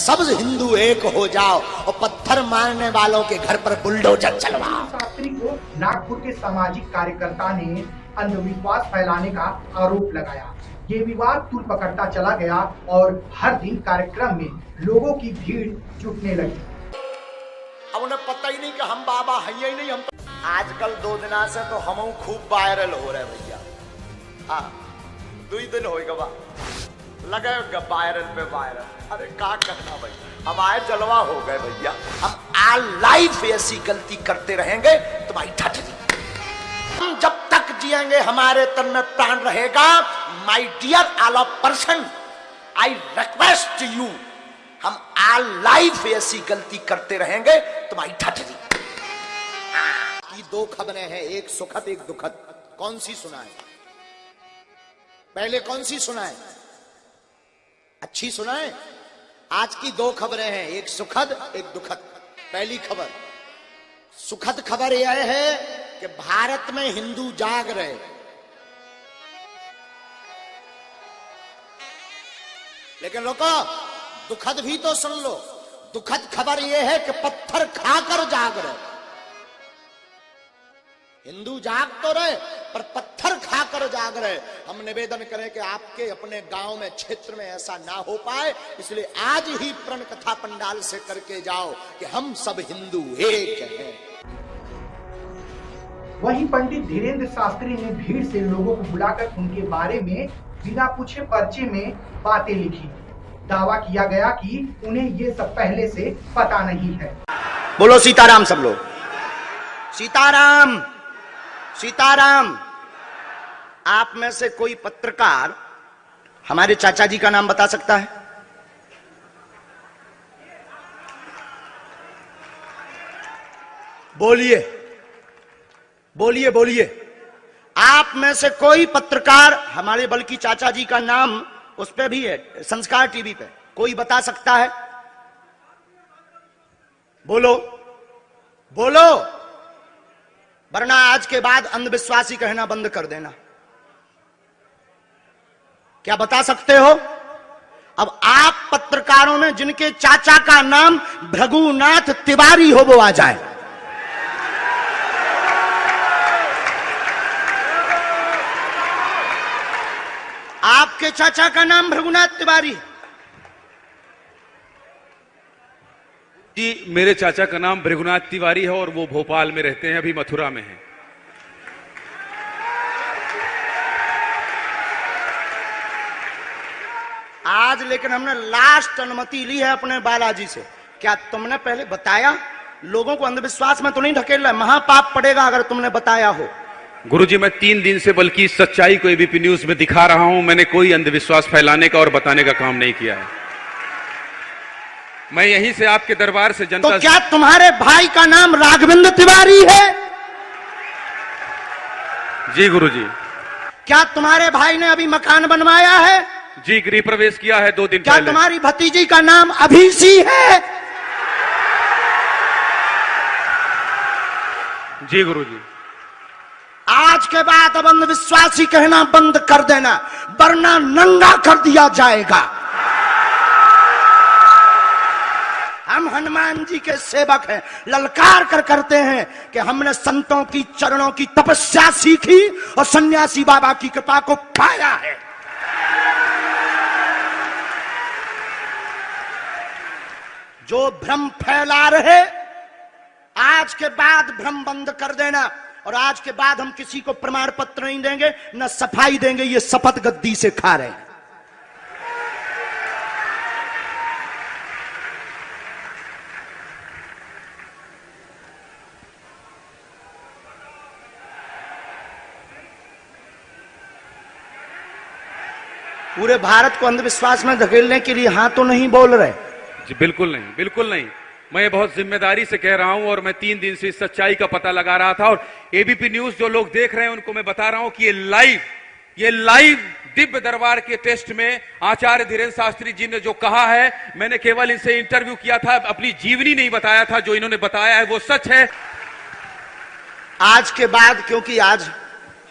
सब हिंदू एक हो जाओ और पत्थर मारने वालों के घर पर बुलडोजर चलवाओ। शास्त्री को नागपुर के सामाजिक कार्यकर्ता ने अंधविश्वास फैलाने का आरोप लगाया। ये विवाद तूल पकड़ता चला गया और हर दिन कार्यक्रम में लोगों की भीड़ जुटने लगी। अब उन्हें पता ही नहीं कि हम बाबा हैं ही नहीं। हम आजकल 2 दिना से तो हम खूब वायरल हो रहे भैया। हाँ 2 दिन होएगा बा लगे वायरल पे वायरल। अरे क्या कहना भाई, हमारे जलवा हो गए भैया। हम आल लाइफ ऐसी गलती करते रहेंगे तुम्हारी ठठरी। हम जब तक जिएंगे हमारे तन में प्राण रहेगा। My dear all of person, I request you, हम आल लाइफ ऐसी गलती करते रहेंगे तुम्हारी ठठरी। ये 2 खबरें हैं, एक सुखद एक दुखद। कौन सी सुनाए? पहले कौन सी सुनाए? अच्छी सुनाए। आज की 2 खबरें हैं, एक सुखद एक दुखद। पहली खबर, सुखद खबर यह है कि भारत में हिंदू जाग रहे। लेकिन रुको, दुखद भी तो सुन लो। दुखद खबर यह है कि पत्थर खाकर जाग रहे। हिंदू जाग तो रहे पर पत्थर खाकर जाग रहे। हम निवेदन करें कि आपके अपने गांव में क्षेत्र में ऐसा ना हो पाए, इसलिए आज ही प्रण कथा पंडाल से करके जाओ कि हम सब हिंदू एक हैं। वहीं पंडित धीरेन्द्र शास्त्री ने भीड़ से लोगों को बुलाकर उनके बारे में बिना पूछे पर्चे में बातें लिखी। दावा किया गया कि उन्हें ये सब पहले से पता नहीं है। बोलो सीताराम सब लोग। सीताराम सीताराम। आप में से कोई पत्रकार हमारे चाचा जी का नाम बता सकता है? बोलिए बोलिए बोलिए। आप में से कोई पत्रकार हमारे बल्कि चाचा जी का नाम उस पे भी है, संस्कार टीवी पे, कोई बता सकता है? बोलो बोलो, वरना आज के बाद अंधविश्वासी कहना बंद कर देना। क्या बता सकते हो? अब आप पत्रकारों में जिनके चाचा का नाम भृगुनाथ तिवारी हो वो आ जाए। आपके चाचा का नाम भृगुनाथ तिवारी? जी, मेरे चाचा का नाम भृगुनाथ तिवारी है और वो भोपाल में रहते हैं, अभी मथुरा में हैं। आज लेकिन हमने लास्ट अनुमति ली है अपने बालाजी से। क्या तुमने पहले बताया? लोगों को अंधविश्वास में तो नहीं ढकेलना, महापाप पड़ेगा अगर तुमने बताया हो। गुरुजी, मैं 3 दिन से बल्कि सच्चाई को एबीपी न्यूज में दिखा रहा हूं। मैंने कोई अंधविश्वास फैलाने का और बताने का काम नहीं किया है। मैं यहीं से आपके दरबार से जनता। तो क्या तुम्हारे भाई का नाम राघवेंद्र तिवारी है? जी गुरुजी। क्या तुम्हारे भाई ने अभी मकान बनवाया है? जी, गृह प्रवेश किया है 2 दिन क्या पहले। तुम्हारी भतीजी का नाम अभिषी है? जी गुरुजी। आज के बाद अब अंधविश्वासी कहना बंद कर देना, वरना नंगा कर दिया जाएगा। हम हनुमान जी के सेवक हैं, ललकार कर करते हैं कि हमने संतों की चरणों की तपस्या सीखी और सन्यासी बाबा की कृपा को पाया है। जो भ्रम फैला रहे, आज के बाद भ्रम बंद कर देना। और आज के बाद हम किसी को प्रमाण पत्र नहीं देंगे, न सफाई देंगे। ये शपथ गद्दी से खा रहे हैं। पूरे भारत को अंधविश्वास में धकेलने के लिए हाँ तो नहीं बोल रहे? जी बिल्कुल नहीं, बिल्कुल नहीं। मैं बहुत जिम्मेदारी से कह रहा हूं और मैं 3 दिन से इस सच्चाई का पता लगा रहा था। और एबीपी न्यूज जो लोग देख रहे हैं उनको मैं बता रहा हूं कि ये लाइव दिव्य दरबार के टेस्ट में आचार्य धीरेन्द्र शास्त्री जी ने जो कहा है, मैंने केवल इनसे इंटरव्यू किया था, अपनी जीवनी नहीं बताया था। जो इन्होंने बताया है वो सच है। आज के बाद, क्योंकि आज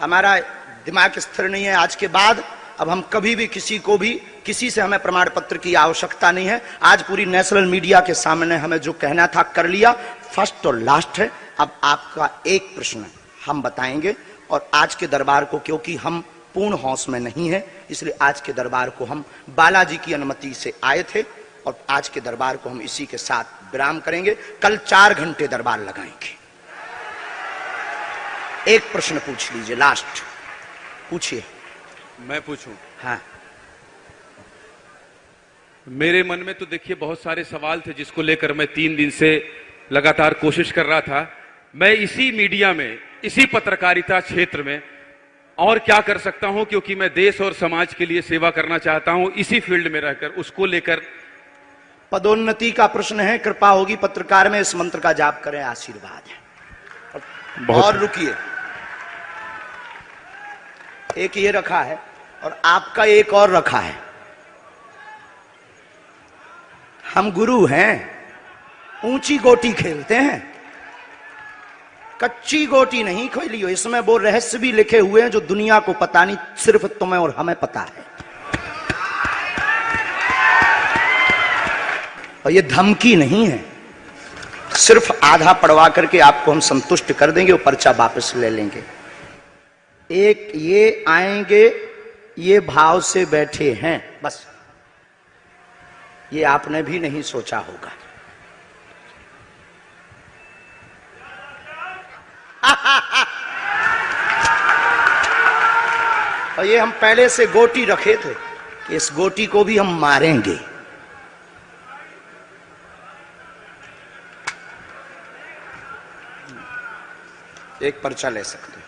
हमारा दिमाग स्थिर नहीं है, आज के बाद अब हम कभी भी किसी से हमें प्रमाण पत्र की आवश्यकता नहीं है। आज पूरी नेशनल मीडिया के सामने हमें जो कहना था कर लिया, फर्स्ट और लास्ट है। अब आपका एक प्रश्न हम बताएंगे, और आज के दरबार को, क्योंकि हम पूर्ण होश में नहीं है, इसलिए आज के दरबार को हम बालाजी की अनुमति से आए थे, और आज के दरबार को हम इसी के साथ विराम करेंगे। कल 4 घंटे दरबार लगाएंगे। एक प्रश्न पूछ लीजिए, लास्ट पूछिए। मैं पूछूं? हाँ। मेरे मन में तो देखिए बहुत सारे सवाल थे जिसको लेकर मैं 3 दिन से लगातार कोशिश कर रहा था। मैं इसी मीडिया में, इसी पत्रकारिता क्षेत्र में और क्या कर सकता हूं, क्योंकि मैं देश और समाज के लिए सेवा करना चाहता हूं, इसी फील्ड में रहकर उसको लेकर। पदोन्नति का प्रश्न है, कृपा होगी पत्रकार में इस मंत्र का जाप करें, आशीर्वाद है। और रुकिए, एक ये रखा है और आपका एक और रखा है। हम गुरु हैं, ऊंची गोटी खेलते हैं, कच्ची गोटी नहीं खेली हो। इसमें वो रहस्य भी लिखे हुए हैं जो दुनिया को पता नहीं, सिर्फ तुम्हें और हमें पता है। और ये धमकी नहीं है, सिर्फ आधा पढ़वा करके आपको हम संतुष्ट कर देंगे और पर्चा वापस ले लेंगे। एक ये आएंगे, ये भाव से बैठे हैं, बस ये आपने भी नहीं सोचा होगा। और ये हम पहले से गोटी रखे थे कि इस गोटी को भी हम मारेंगे। एक पर्चा ले सकते हो,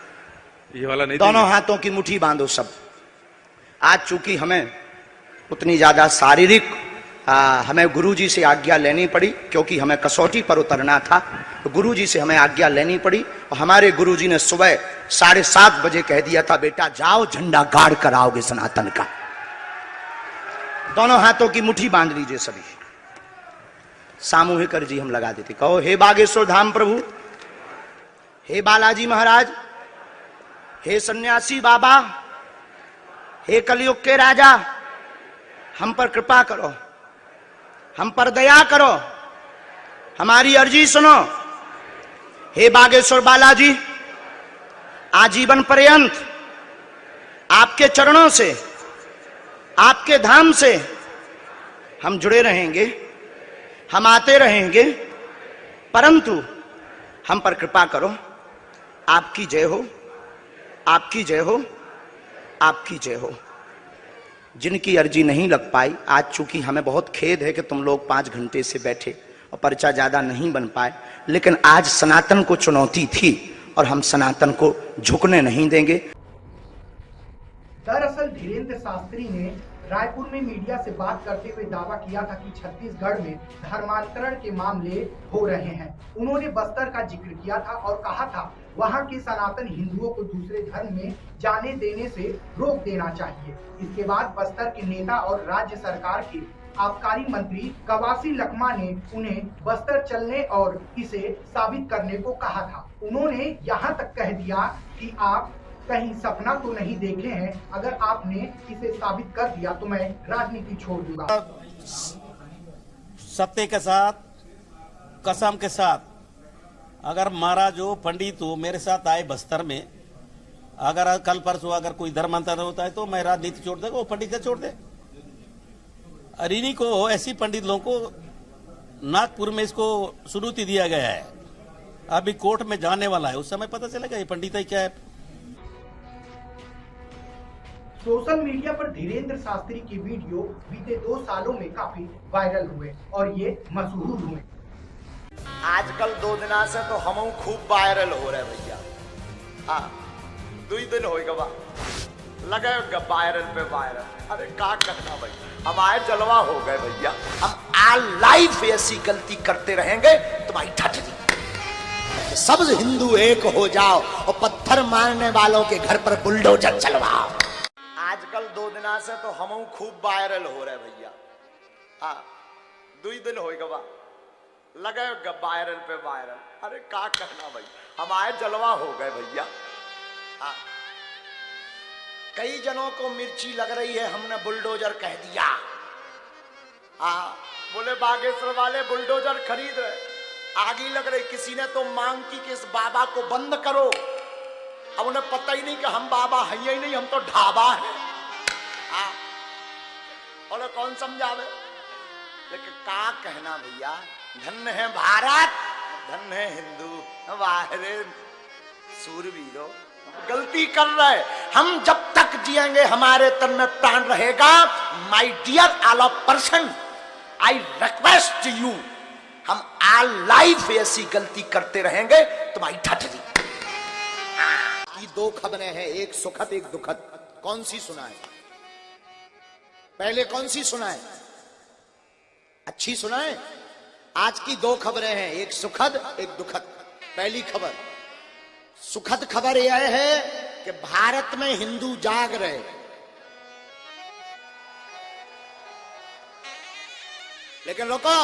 ये वाला नहीं। दोनों हाथों की मुट्ठी बांधो सब। आज चूंकि हमें उतनी ज्यादा शारीरिक हमें गुरुजी से आज्ञा लेनी पड़ी, क्योंकि हमें कसौटी पर उतरना था, तो गुरुजी से हमें आज्ञा लेनी पड़ी। और हमारे गुरुजी ने सुबह 7:30 बजे कह दिया था, बेटा जाओ झंडा गाड़ कर आओगे सनातन का। दोनों हाथों की मुट्ठी बांध लीजिए सभी। सामूहिक अर्जी हम लगा देते। कहो, हे बागेश्वर धाम प्रभु, हे बालाजी महाराज, हे सन्यासी बाबा, हे कलयुग के राजा, हम पर कृपा करो, हम पर दया करो, हमारी अर्जी सुनो। हे बागेश्वर बालाजी, आजीवन पर्यंत आपके चरणों से, आपके धाम से हम जुड़े रहेंगे, हम आते रहेंगे, परंतु हम पर कृपा करो। आपकी जय हो, आपकी जय हो, आपकी जय हो। जिनकी अर्जी नहीं लग पाई, आज चूंकि हमें बहुत खेद है कि तुम लोग 5 घंटे से बैठे और पर्चा ज्यादा नहीं बन पाए, लेकिन आज सनातन को चुनौती थी और हम सनातन को झुकने नहीं देंगे। दरअसल धीरेन्द्र शास्त्री ने रायपुर में मीडिया से बात करते हुए दावा किया था कि छत्तीसगढ़ में धर्मांतरण के मामले हो रहे हैं। उन्होंने बस्तर का जिक्र किया था और कहा था वहां के सनातन हिंदुओं को दूसरे धर्म में जाने देने से रोक देना चाहिए। इसके बाद बस्तर के नेता और राज्य सरकार के आबकारी मंत्री कवासी लखमा ने उन्हें बस्तर चलने और इसे साबित करने को कहा था। उन्होंने यहाँ तक कह दिया कि आप कहीं सपना तो नहीं देखे हैं, अगर आपने इसे साबित कर दिया तो मैं राजनीति छोड़ दूंगा। सत्य के साथ, कसम के साथ, अगर महाराज हो, पंडित हो, मेरे साथ आए बस्तर में, अगर कल परसों अगर कोई धर्मांतर होता है तो मैं राजनीति छोड़ देगा, वो पंडित छोड़ दे। अरिनी को, ऐसी पंडित लोगों को नागपुर में इसको सुनौती दिया गया है, अभी कोर्ट में जाने वाला है, उस समय पता चलेगा ये पंडित है क्या है। सोशल मीडिया पर धीरेन्द्र शास्त्री की वीडियो बीते 2 सालों में काफी वायरल हुए और ये मशहूर हुए। आजकल 2 दिना से तो हम खूब वायरल हो रहे भैया। हाँ, 2 दिन हो गवा लगे वायरल पे वायरल। अरे क्या कहना भाई, हमारे जलवा हो गए भैया। हम आल लाइफ ऐसी गलती करते रहेंगे तुम्हारी ठटरी। सब हिंदू एक हो जाओ और पत्थर मारने वालों के घर पर बुलडोजर चलवाओ। आजकल 2 दिना से तो हम खूब वायरल हो रहे भैया। हाँ, 2 दिन हो गवा लगे वायरल पे वायरल। अरे क्या कहना भाई, हमारे जलवा हो गए भैया। हाँ, कई जनों को मिर्ची लग रही है, हमने बुलडोजर कह दिया। बोले बागेश्वर वाले बुलडोजर खरीद रहे, आगी लग रही। किसी ने तो मांग की कि इस बाबा को बंद करो। अब उन्हें पता ही नहीं कि हम बाबा हैं ही नहीं, हम तो ढाबा है। और कौन समझावे। लेकिन का कहना भैया, धन्य है भारत, धन्य है हिंदू। वाहरे सूरवीरों, गलती कर रहे। हम जब तक जिएंगे हमारे तन में प्राण रहेगा। My dear all of person, I request you, हम ऑल लाइफ ऐसी गलती करते रहेंगे तुम्हारी ठठरी। ये दो खबरें हैं, एक सुखद एक दुखद। कौन सी सुनाए पहले, कौन सी सुनाए? अच्छी सुनाए। आज की दो खबरें हैं, एक सुखद एक दुखद। पहली खबर, सुखद खबर यह है कि भारत में हिंदू जाग रहे। लेकिन लोगों,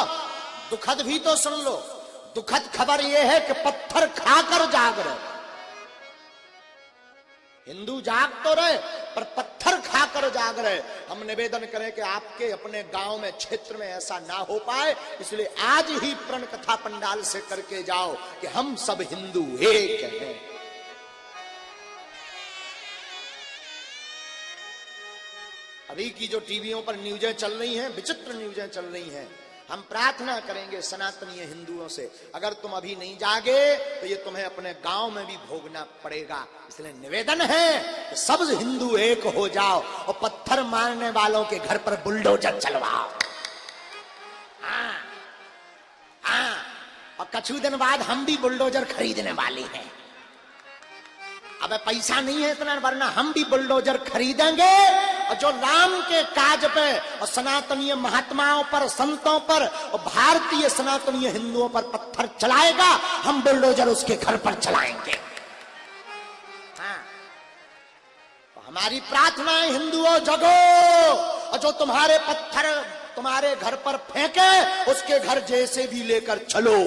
दुखद भी तो सुन लो। दुखद खबर यह है कि पत्थर खाकर जाग रहे। हिंदू जाग तो रहे पर पत्थर खाकर जाग रहे। हम निवेदन करें कि आपके अपने गांव में, क्षेत्र में ऐसा ना हो पाए, इसलिए आज ही प्रण कथा पंडाल से करके जाओ कि हम सब हिंदू एक हैं। अभी की जो टीवियों पर न्यूज़ें चल रही हैं, विचित्र न्यूज़ें चल रही हैं। हम प्रार्थना करेंगे सनातनीय हिंदुओं से, अगर तुम अभी नहीं जागे तो ये तुम्हें अपने गांव में भी भोगना पड़ेगा। इसलिए निवेदन है कि सब हिंदू एक हो जाओ और पत्थर मारने वालों के घर पर बुलडोजर चलवाओ। और कुछ दिन बाद हम भी बुलडोजर खरीदने वाले हैं। अब पैसा नहीं है इतना, वरना हम भी बुलडोजर खरीदेंगे और जो राम के काज पे और सनातनीय महात्माओं पर, संतों पर और भारतीय सनातनीय हिंदुओं पर पत्थर चलाएगा, हम बुलडोजर उसके घर पर चलाएंगे। तो हमारी प्रार्थना है, हिंदुओं जगो, और जो तुम्हारे पत्थर तुम्हारे घर पर फेंके उसके घर जैसे भी लेकर चलो।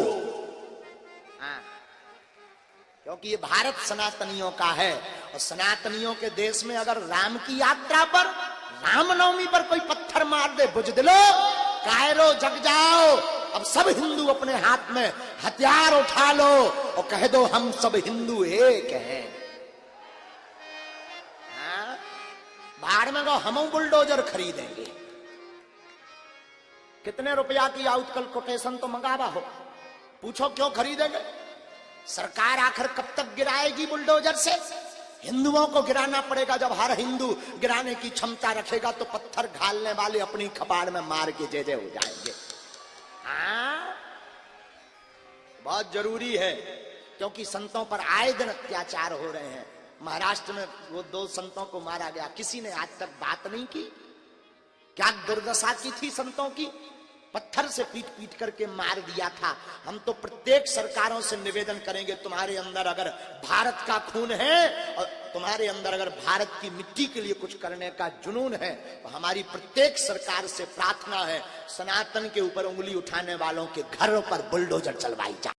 क्योंकि ये भारत सनातनियों का है। और सनातनियों के देश में अगर राम की यात्रा पर, रामनवमी पर कोई पत्थर मार दे, बुझदिलो, कायरो जग जाओ। अब सब हिंदू अपने हाथ में हथियार उठा लो और कह दो हम सब हिंदू एक हैं। बाहर में गो, हम बुलडोजर खरीदेंगे। कितने रुपया की आउटकल कोटेशन तो मंगावा हो, पूछो क्यों खरीदेंगे? सरकार आखिर कब तक गिराएगी बुलडोजर से? हिंदुओं को गिराना पड़ेगा। जब हर हिंदू गिराने की क्षमता रखेगा तो पत्थर घालने वाले अपनी कपाड़ में मार के जय जय हो जाएंगे। बहुत जरूरी है, क्योंकि संतों पर आए दिन अत्याचार हो रहे हैं। महाराष्ट्र में वो 2 संतों को मारा गया, किसी ने आज तक बात नहीं की। क्या दुर्दशा की थी संतों की, पत्थर से पीट पीट करके मार दिया था। हम तो प्रत्येक सरकारों से निवेदन करेंगे, तुम्हारे अंदर अगर भारत का खून है और तुम्हारे अंदर अगर भारत की मिट्टी के लिए कुछ करने का जुनून है, तो हमारी प्रत्येक सरकार से प्रार्थना है, सनातन के ऊपर उंगली उठाने वालों के घरों पर बुलडोजर चलवाई जाए।